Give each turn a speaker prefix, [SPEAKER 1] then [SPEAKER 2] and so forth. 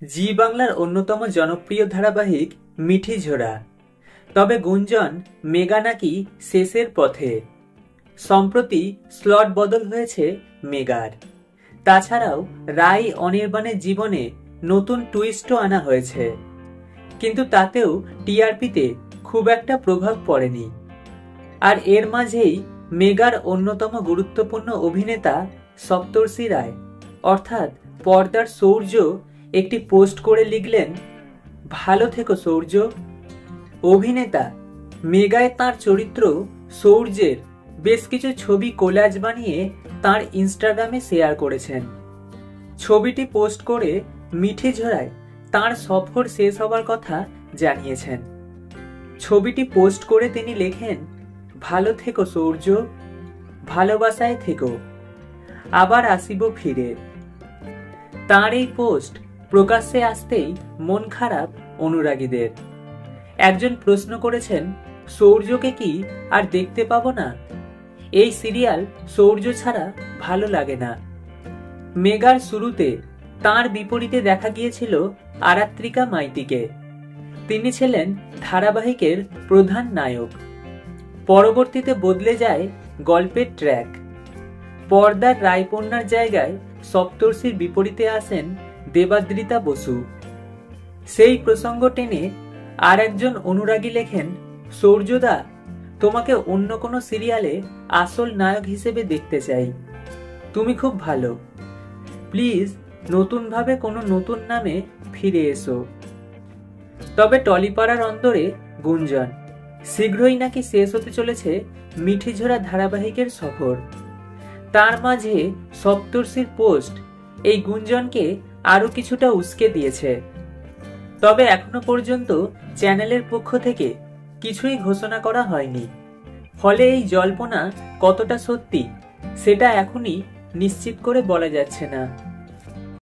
[SPEAKER 1] জি বাংলার অন্যতম জনপ্রিয় ধারাবাহিক মিঠি ঝোড়া। তবে গুঞ্জন মেগা নাকি শেষের পথে। সম্প্রতি স্লট বদল হয়েছে মেগার। তাছাড়াও রাই অনির্বাণের জীবনে নতুন টুইস্টও আনা হয়েছে, কিন্তু তাতেও টিআরপিতে খুব একটা প্রভাব পড়েনি। আর এর মাঝেই মেগার অন্যতম গুরুত্বপূর্ণ অভিনেতা সপ্তর্ষি রায় অর্থাৎ পর্দার সৌর্য একটি পোস্ট করে লিখলেন, ভালো থেকো সৌর্য। অভিনেতা মেগায় তার চরিত্র সৌর্যের বেশ কিছু ছবি কোলাজ বানিয়ে তার ইনস্টাগ্রামে শেয়ার করেছেন। ছবিটি পোস্ট করে মিঠি ঝোড়ায় তার সফর শেষ হবার কথা জানিয়েছেন। ছবিটি পোস্ট করে তিনি লেখেন, ভালো থেকো সৌর্য, ভালোবাসায় থেকো, আবার আসিব ফিরে। তার এই পোস্ট প্রকাশ্যে আসতেই মন খারাপ অনুরাগীদের। একজন প্রশ্ন করেছেন, সৌর্যকে কি আর দেখতে পাবো না? এই সিরিয়াল সৌর্য ছাড়া ভালো লাগে না। মেগার শুরুতে তার বিপরীতে দেখা গিয়েছিল আরাত্রিকা মাইতিকে। তিনি ছিলেন ধারাবাহিকের প্রধান নায়ক। পরবর্তীতে বদলে যায় গল্পের ট্র্যাক। পর্দার রায়কন্যার জায়গায় সপ্তর্ষির বিপরীতে আসেন দেবাদ্রিতা বসু। সেই প্রসঙ্গ টেনে আর একজন অনুরাগী লেখেন, সৌর্যদা, তোমাকে অন্য কোনো সিরিয়ালে আসল নায়ক হিসেবে দেখতে চাই। তুমি খুব ভালো, প্লিজ নতুনভাবে কোনো নতুন নামে ফিরে এসো। তবে টলিপাড়ার অন্দরে গুঞ্জন, শীঘ্রই নাকি শেষ হতে চলেছে মিঠি ঝোড়া ধারাবাহিকের সফর। তার মাঝে সপ্তর্ষির পোস্ট এই গুঞ্জনকে আরো কিছুটা উস্কে দিয়েছে। তবে এখনো পর্যন্ত চ্যানেলের পক্ষ থেকে কিছুই ঘোষণা করা হয়নি। ফলে এই জল্পনা কতটা সত্যি সেটা এখনই নিশ্চিত করে বলা যাচ্ছে না।